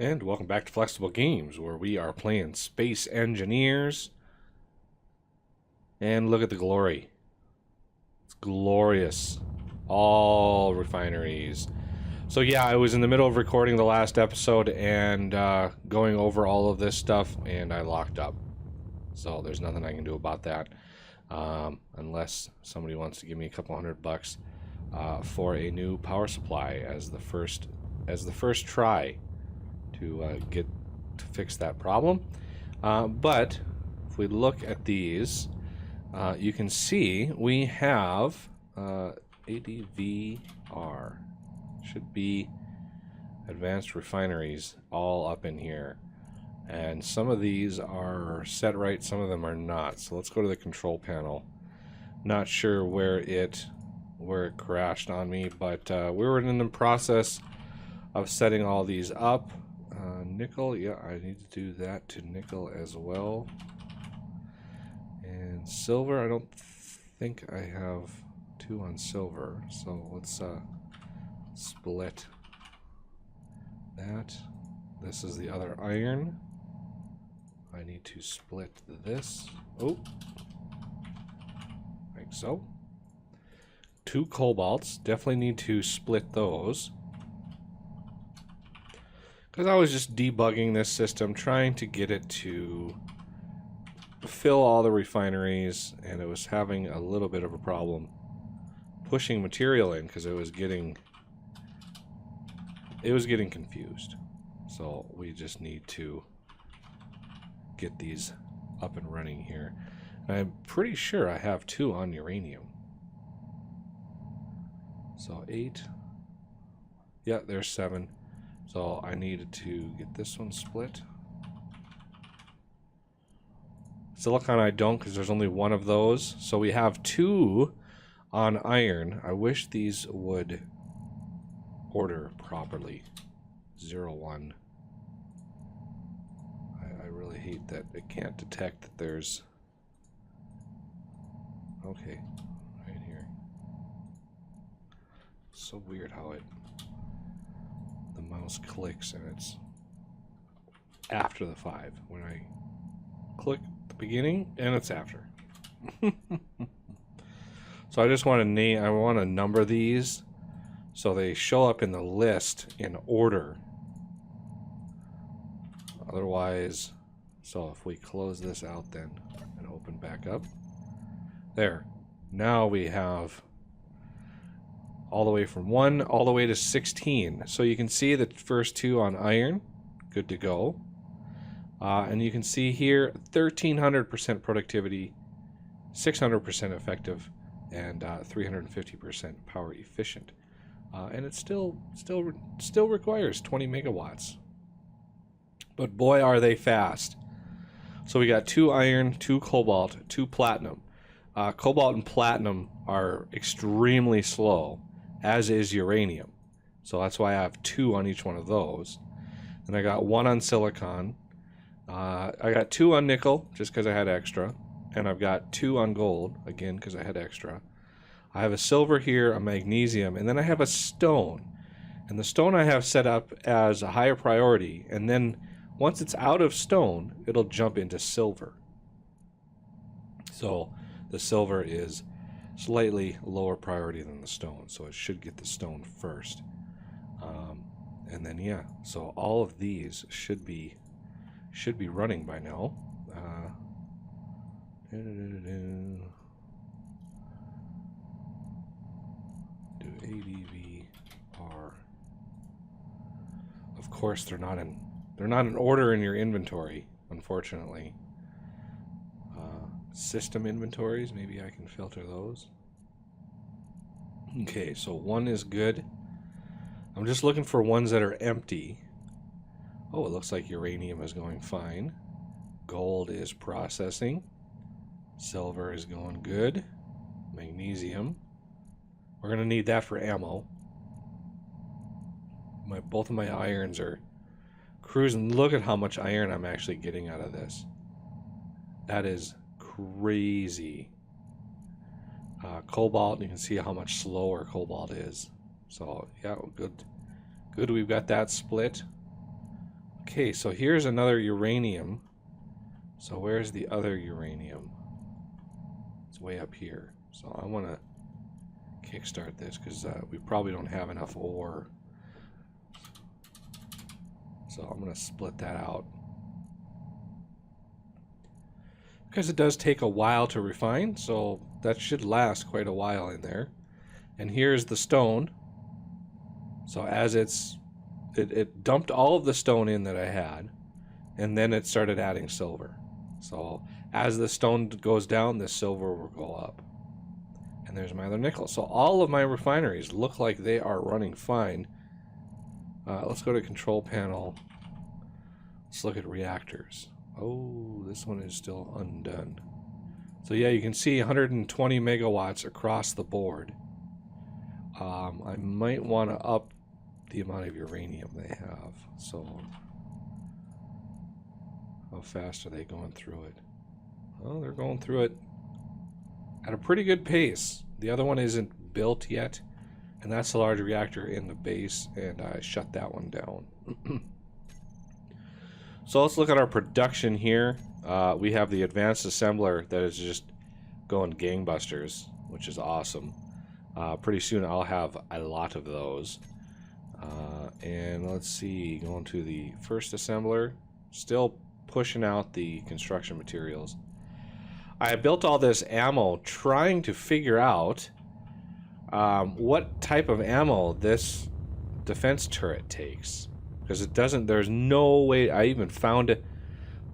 And welcome back to Flexible Games, where we are playing Space Engineers. And look at the glory. It's glorious. All refineries. So yeah, I was in the middle of recording the last episode and going over all of this stuff, and I locked up. So there's nothing I can do about that. Unless somebody wants to give me a couple $100 for a new power supply as the first try to get to fix that problem. But if we look at these, you can see we have ADVR, should be advanced refineries, all up in here, and some of these are set right, some of them are not. So let's go to the control panel. Not sure where it crashed on me, but we were in the process of setting all these up. Nickel, yeah, I need to do that to nickel as well. And silver, I don't think I have 2 on silver, so let's split that. This is the other iron. I need to split this. Oh, like so. 2 cobalts, definitely need to split those. Because I was just debugging this system, trying to get it to fill all the refineries, and it was having a little bit of a problem pushing material in because it was getting confused. So we just need to get these up and running here. And I'm pretty sure I have 2 on uranium. So 8. Yeah, there's 7. So I needed to get this one split. Silicon I don't, because there's only 1 of those. So we have 2 on iron. I wish these would order properly. 0, 1. I really hate that it can't detect that there's... Okay, right here. So weird how the mouse clicks and it's after the 5 when I click the beginning and it's after. So I just want to name, I want to number these so they show up in the list in order. Otherwise, so if we close this out then and open back up, there, now we have all the way from 1 all the way to 16. So you can see the first 2 on iron, good to go. And you can see here 1300% productivity, 600% effective, and 350% power efficient. And it still requires 20 megawatts. But boy, are they fast. So we got 2 iron, 2 cobalt, 2 platinum. Cobalt and platinum are extremely slow, as is uranium. So that's why I have 2 on each one of those. And I got 1 on silicon. I got 2 on nickel, just because I had extra. And I've got 2 on gold, again, because I had extra. I have a silver here, a magnesium, and then I have a stone. And the stone I have set up as a higher priority. And then once it's out of stone, it'll jump into silver. So the silver is slightly lower priority than the stone, so it should get the stone first. And then yeah, so all of these should be running by now. Do ADVR. Of course, they're not in order in your inventory, unfortunately. System inventories, maybe I can filter those. Okay, so 1 is good. I'm just looking for ones that are empty. Oh, it looks like uranium is going fine. Gold is processing. Silver is going good. Magnesium. We're going to need that for ammo. Both of my irons are cruising. Look at how much iron I'm actually getting out of this. That is crazy. Cobalt, you can see how much slower cobalt is. So yeah, good. We've got that split. Okay, so here's another uranium. So where's the other uranium? It's way up here. So I want to kickstart this because we probably don't have enough ore. So I'm going to split that out. Because it does take a while to refine, so that should last quite a while in there. And here's the stone. So as it dumped all of the stone in that I had, and then it started adding silver. So as the stone goes down, the silver will go up. And there's my other nickel. So all of my refineries look like they are running fine. Let's go to control panel. Let's look at reactors. Oh, this one is still undone. So yeah, you can see 120 megawatts across the board. I might want to up the amount of uranium they have. So how fast are they going through it? Well, they're going through it at a pretty good pace. The other one isn't built yet, and that's the large reactor in the base, and I shut that one down. So let's look at our production here. We have the advanced assembler that is just going gangbusters, which is awesome. Pretty soon I'll have a lot of those. And let's see, going to the first assembler, still pushing out the construction materials. I built all this ammo trying to figure out what type of ammo this defense turret takes, because it doesn't. There's no way. I even found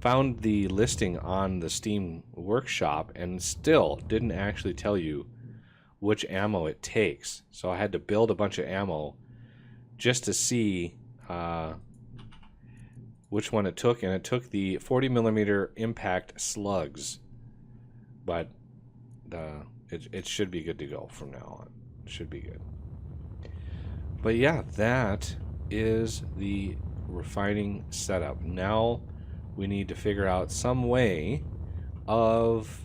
the listing on the Steam Workshop and still didn't actually tell you which ammo it takes. So I had to build a bunch of ammo just to see which one it took, and it took the 40mm impact slugs. But it should be good to go from now on. It should be good. But yeah, that is the refining setup. Now we need to figure out some way of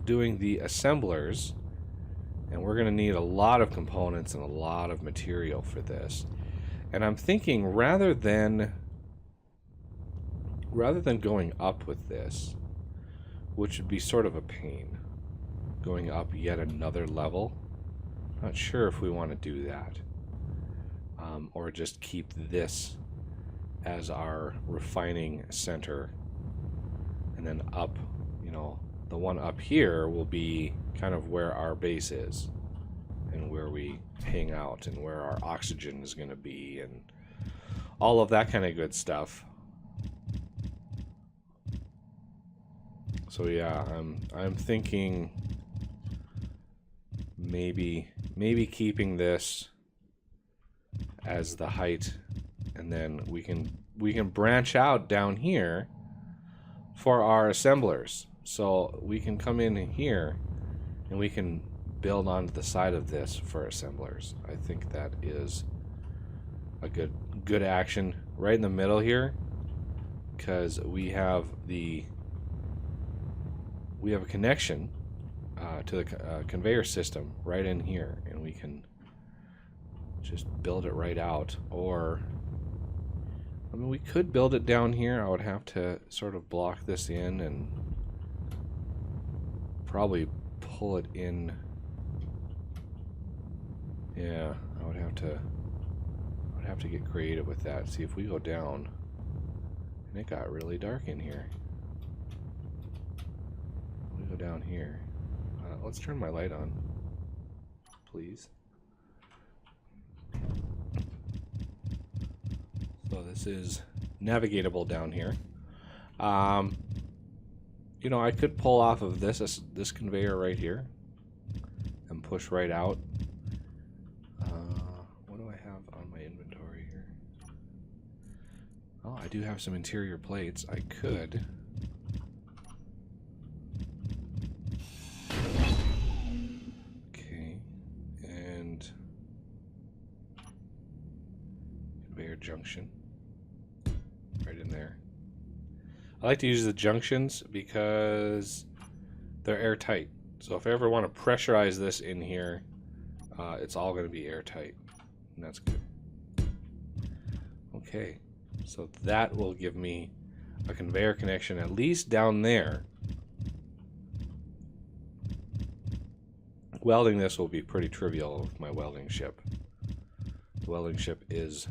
doing the assemblers, and we're going to need a lot of components and a lot of material for this. And I'm thinking rather than going up with this, which would be sort of a pain, going up yet another level. Not sure if we want to do that, or just keep this as our refining center, and then up, you know, the one up here will be kind of where our base is and where we hang out and where our oxygen is going to be and all of that kind of good stuff. So yeah, I'm thinking maybe keeping this as the height, and then we can branch out down here for our assemblers. So we can come in here and we can build onto the side of this for assemblers. I think that is a good action right in the middle here, because we have a connection to the conveyor system right in here, and we can just build it right out. Or I mean, we could build it down here. I would have to sort of block this in and probably pull it in. Yeah, I would have to get creative with that. See, if we go down, and it got really dark in here. We go down here. Let's turn my light on, please. So this is navigatable down here. You know, I could pull off of this conveyor right here and push right out. What do I have on my inventory here? Oh, I do have some interior plates. I could. Okay, and conveyor junction right in there. I like to use the junctions because they're airtight. So if I ever want to pressurize this in here, it's all going to be airtight, and that's good. Okay, So that will give me a conveyor connection at least down there. Welding this will be pretty trivial with my welding ship. The welding ship is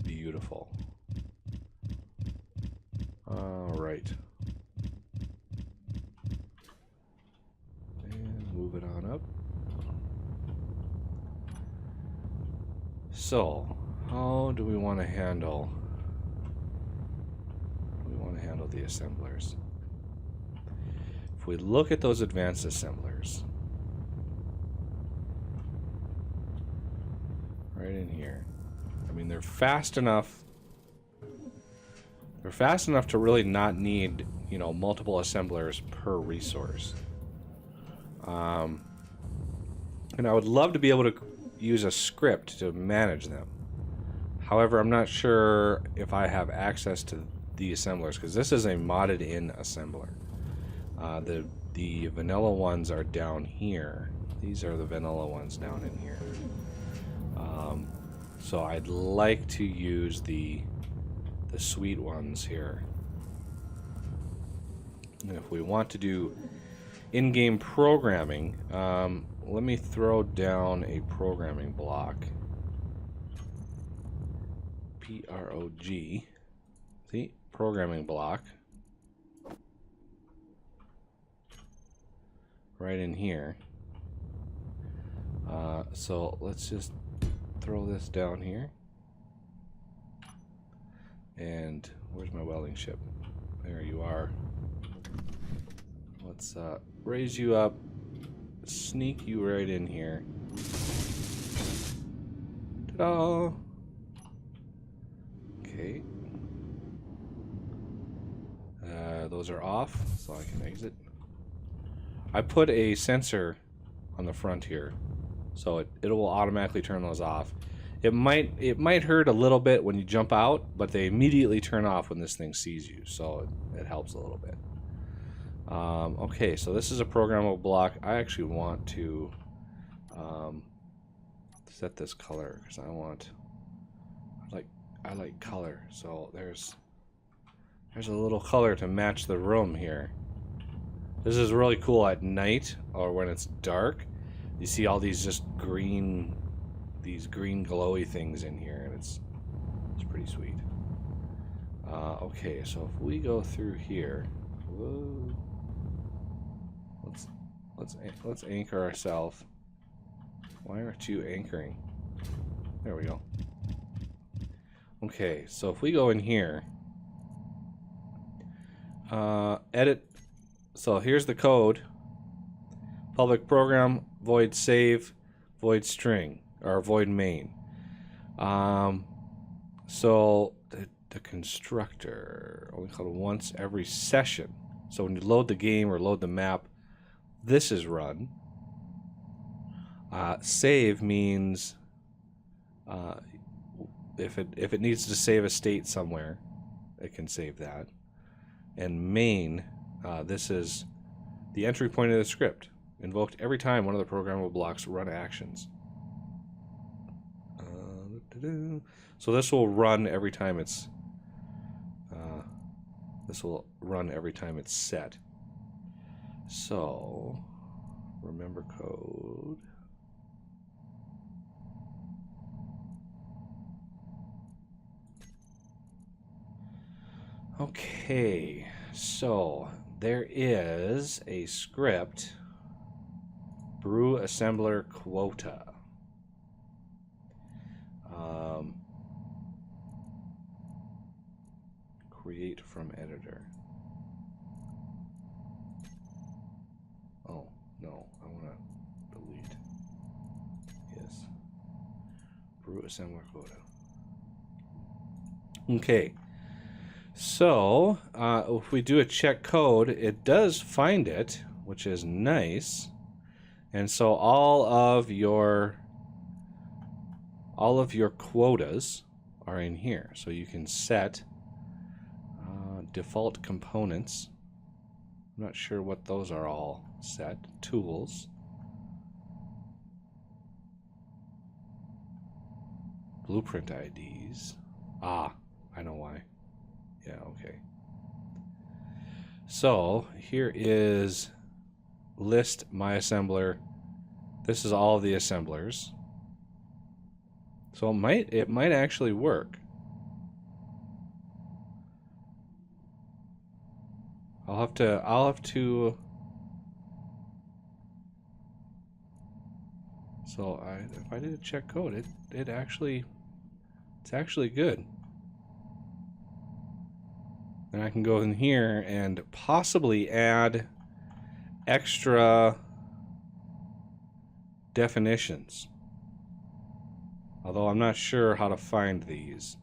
beautiful. Alright. And move it on up. So, how do we want to handle... the assemblers? If we look at those advanced assemblers, right in here, I mean, they're fast enough. They're fast enough to really not need, you know, multiple assemblers per resource. And I would love to be able to use a script to manage them. However, I'm not sure if I have access to the assemblers, because this is a modded in assembler. The vanilla ones are down here. These are the vanilla ones down in here. So I'd like to use the sweet ones here. And if we want to do in-game programming, let me throw down a programming block. P-R-O-G. See? Programming block. Right in here. So let's just throw this down here. And where's my welding ship? There you are. Let's raise you up, sneak you right in here. Ta-da! Okay. Those are off, so I can exit. I put a sensor on the front here, so it will automatically turn those off. It might hurt a little bit when you jump out, but they immediately turn off when this thing sees you, so it helps a little bit. Okay, so this is a programmable block. I actually want to set this color because I like color. So there's a little color to match the room here. This is really cool at night or when it's dark. You see all these just green glowy things in here, and it's pretty sweet. Okay, so if we go through here, whoa, let's anchor ourselves. Why aren't you anchoring? There we go. Okay, so if we go in here, edit. So here's the code. Public program, void save, void string, or void main. So the constructor only called once every session. So when you load the game or load the map, this is run. Save means if it needs to save a state somewhere, it can save that. And main, this is the entry point of the script, invoked every time one of the programmable blocks run actions. So this will run every time it's set. So remember code. Okay, so there is a script, brew assembler quota. Create from editor. Oh, no, I want to delete. Yes. Brew assembler quota. Okay. So, if we do a check code, it does find it, which is nice. And so all of your quotas are in here. So you can set default components. I'm not sure what those are all set. Tools. Blueprint IDs. Ah, I know why. Yeah, okay. So here is list my assembler. This is all of the assemblers. So it might actually work. I'll have to. So if I did a check code, it's actually good. And I can go in here and possibly add extra definitions. Although I'm not sure how to find these.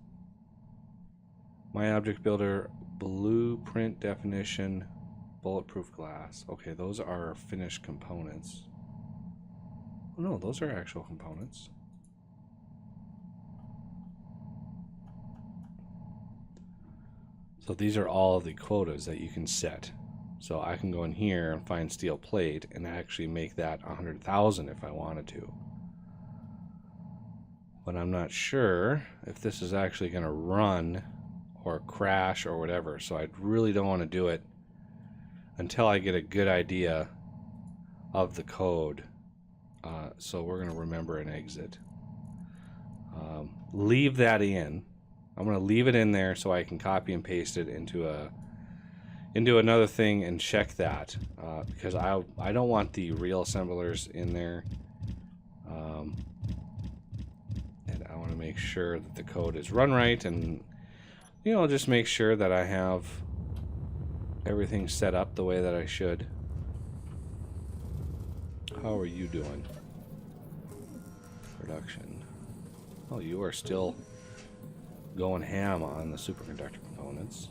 My object builder, blueprint definition, bulletproof glass. Okay, those are finished components. Oh, no, those are actual components. So these are all of the quotas that you can set. So I can go in here and find steel plate and actually make that 100,000 if I wanted to. But I'm not sure if this is actually going to run or crash or whatever. So I really don't want to do it until I get a good idea of the code. So we're going to remember an exit. Leave that in. I'm going to leave it in there so I can copy and paste it into another thing and check that, because I don't want the real assemblers in there, and I want to make sure that the code is run right, and just make sure that I have everything set up the way that I should. How are you doing? Production. Oh, you are still going ham on the superconductor components.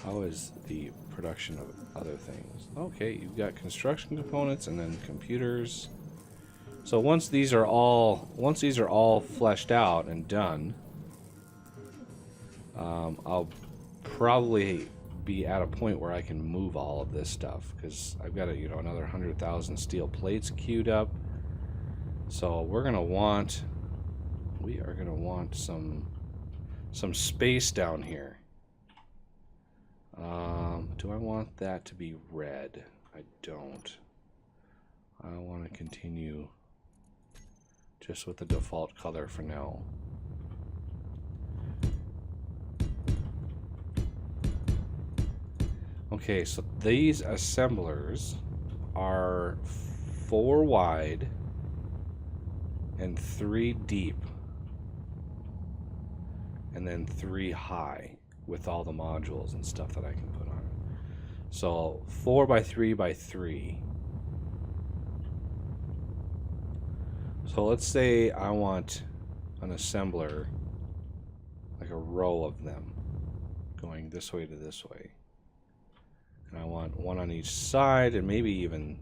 How is the production of other things? Okay, you've got construction components and then computers. So once these are all fleshed out and done, I'll probably be at a point where I can move all of this stuff, because I've got another 100,000 steel plates queued up. So we are gonna want some space down here. Do I want that to be red? I don't. I want to continue just with the default color for now. Okay, so these assemblers are 4 wide and 3 deep, and then 3 high with all the modules and stuff that I can put on it. So 4 by 3 by 3. So let's say I want an assembler, like a row of them, going this way to this way. And I want one on each side, and maybe even,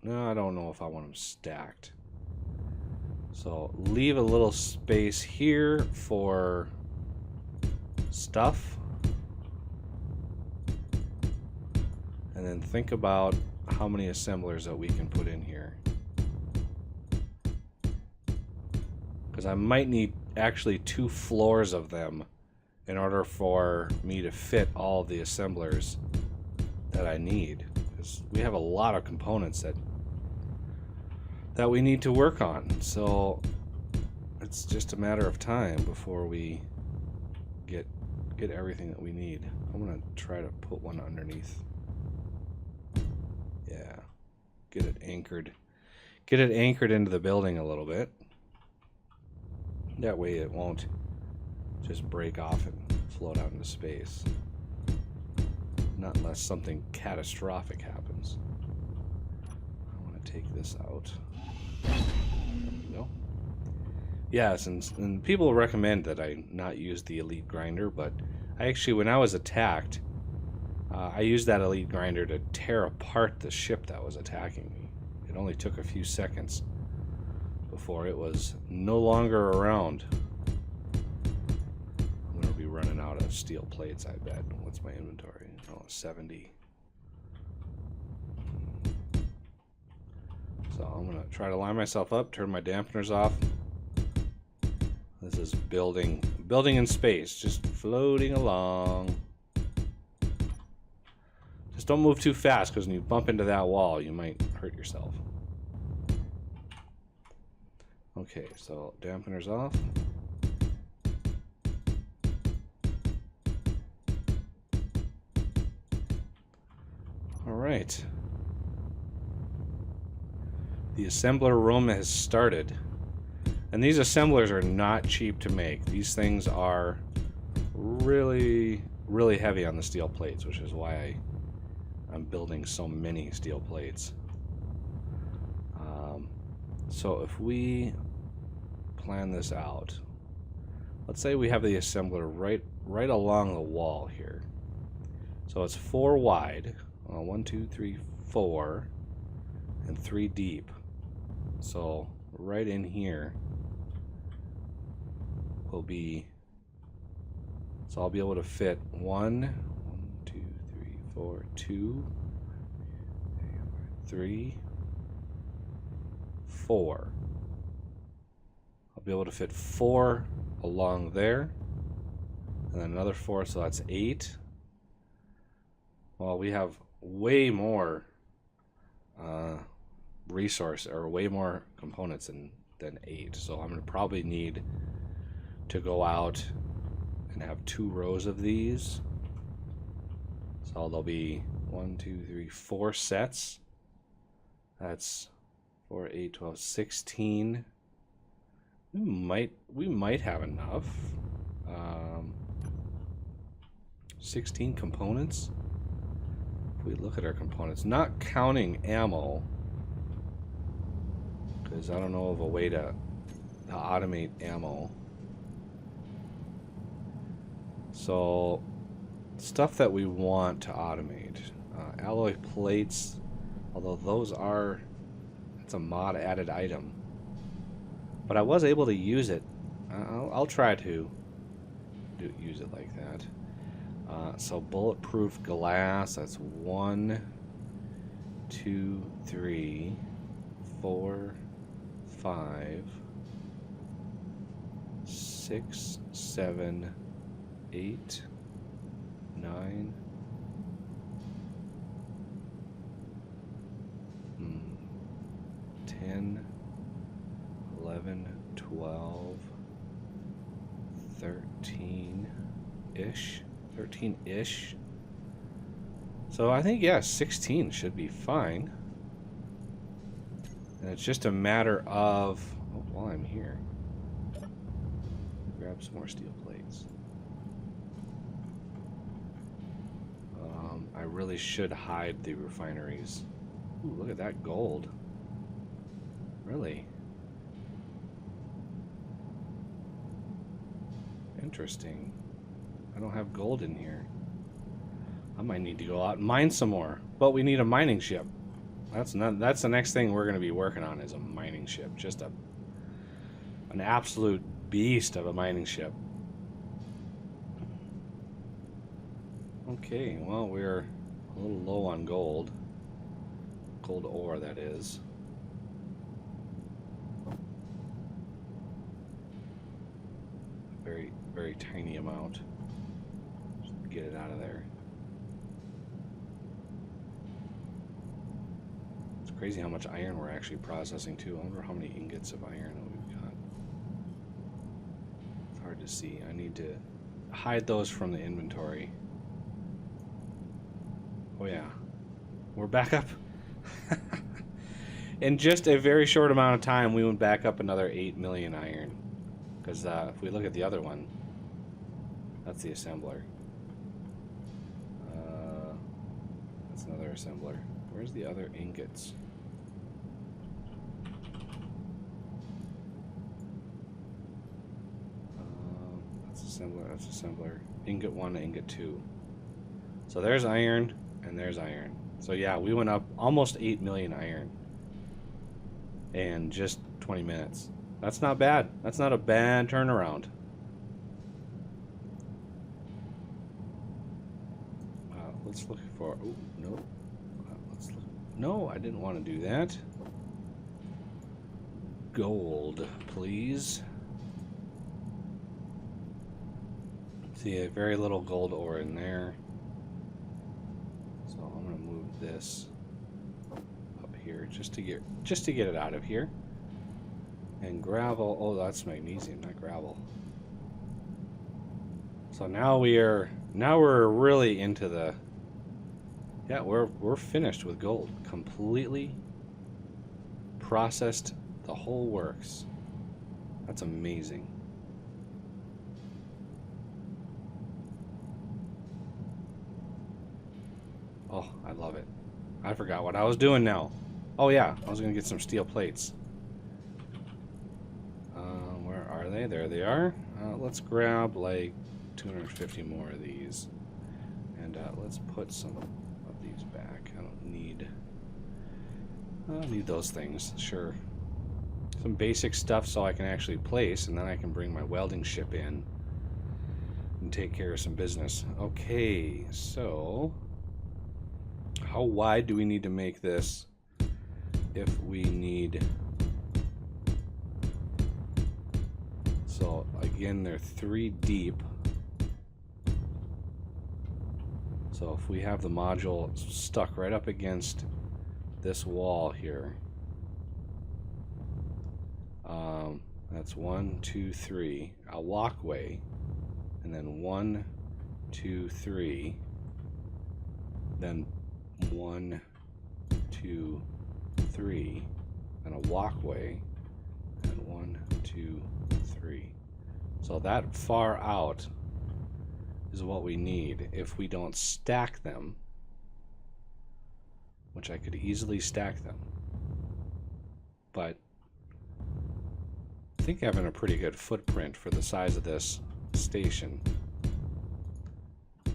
no, I don't know if I want them stacked. So leave a little space here for stuff. And then think about how many assemblers that we can put in here. Because I might need actually 2 floors of them in order for me to fit all the assemblers that I need. Because we have a lot of components that we need to work on. So it's just a matter of time before we get everything that we need. I'm gonna try to put one underneath. Yeah, get it anchored into the building a little bit. That way it won't just break off and float out into space. Not unless something catastrophic happens. I want to take this out. There we go. Yes, and people recommend that I not use the elite grinder, but I actually, when I was attacked, I used that elite grinder to tear apart the ship that was attacking me. It only took a few seconds before it was no longer around. I'm going to be running out of steel plates, I bet. What's my inventory? Oh, 70. So I'm going to try to line myself up, turn my dampeners off. This is building building in space, just floating along. Just don't move too fast, because when you bump into that wall, you might hurt yourself. Okay, so dampener's off. All right. The assembler room has started. And these assemblers are not cheap to make. These things are really, really heavy on the steel plates, which is why I'm building so many steel plates. So if we plan this out, let's say we have the assembler right along the wall here. So it's 4 wide, 1, 2, 3, 4, and 3 deep. So right in here will be, so I'll be able to fit 1, 2, 3, 4, 2, 3, 4. I'll be able to fit 4 along there, and then another 4, so that's 8. Well, we have way more resource, or way more components than 8, so I'm going to probably need to go out and have 2 rows of these. So there'll be 1, 2, 3, 4 sets. That's 4, 8, 12, 16. We might have enough. 16 components. If we look at our components, not counting ammo, because I don't know of a way to automate ammo. So stuff that we want to automate, alloy plates, although those are, it's a mod added item, but I was able to use it. I'll try to use it like that. So bulletproof glass, that's 1, 2, 3, 4, 5, 6, 7, 8, 9, 10, 11, 12, 13-ish. 13-ish. So I think, yeah, 16 should be fine. And it's just a matter of, oh, while I'm here, grab some more steel plates. I really should hide the refineries. Ooh, look at that gold. Really? Interesting. I don't have gold in here. I might need to go out and mine some more. But we need a mining ship. That's the next thing we're going to be working on, is a mining ship. Just an absolute beast of a mining ship. Okay, well, we're a little low on gold. Gold ore, that is. Very, very tiny amount. Just get it out of there. It's crazy how much iron we're actually processing too. I wonder how many ingots of iron we've got. It's hard to see. I need to hide those from the inventory. Oh yeah, we're back up. In just a very short amount of time, we went back up another 8 million iron. Because if we look at the other one, that's the assembler. That's another assembler. Where's the other ingots? That's assembler, that's assembler. Ingot 1 to ingot 2. So there's iron, and there's iron. So yeah, we went up almost 8 million iron in just 20 minutes. That's not bad. That's not a bad turnaround. Let's look for... Oh, no. Let's look. No, I didn't want to do that. Gold, please. See, very little gold ore in there. So I'm gonna move this up here just to get it out of here. And gravel. Oh, that's magnesium, not gravel. So now we're really into the. Yeah, we're finished with gold. Completely processed the whole works. That's amazing. Oh, I love it. I forgot what I was doing now. Oh yeah, I was gonna get some steel plates. Where are they? There they are. Let's grab like 250 more of these. And let's put some of these back. I don't need those things, sure. Some basic stuff so I can actually place, and then I can bring my welding ship in and take care of some business. Okay, so how wide do we need to make this if we need... So again, they're 3 deep. So if we have the module stuck right up against this wall here, that's 1, 2, 3, a walkway, and then 1, 2, 3, then 1, 2, 3, and a walkway, and 1, 2, 3. So that far out is what we need if we don't stack them, which I could easily stack them. But I think having a pretty good footprint for the size of this station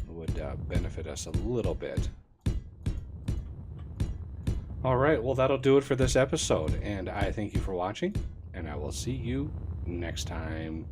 would benefit us a little bit. Alright, well that'll do it for this episode, and I thank you for watching, and I will see you next time.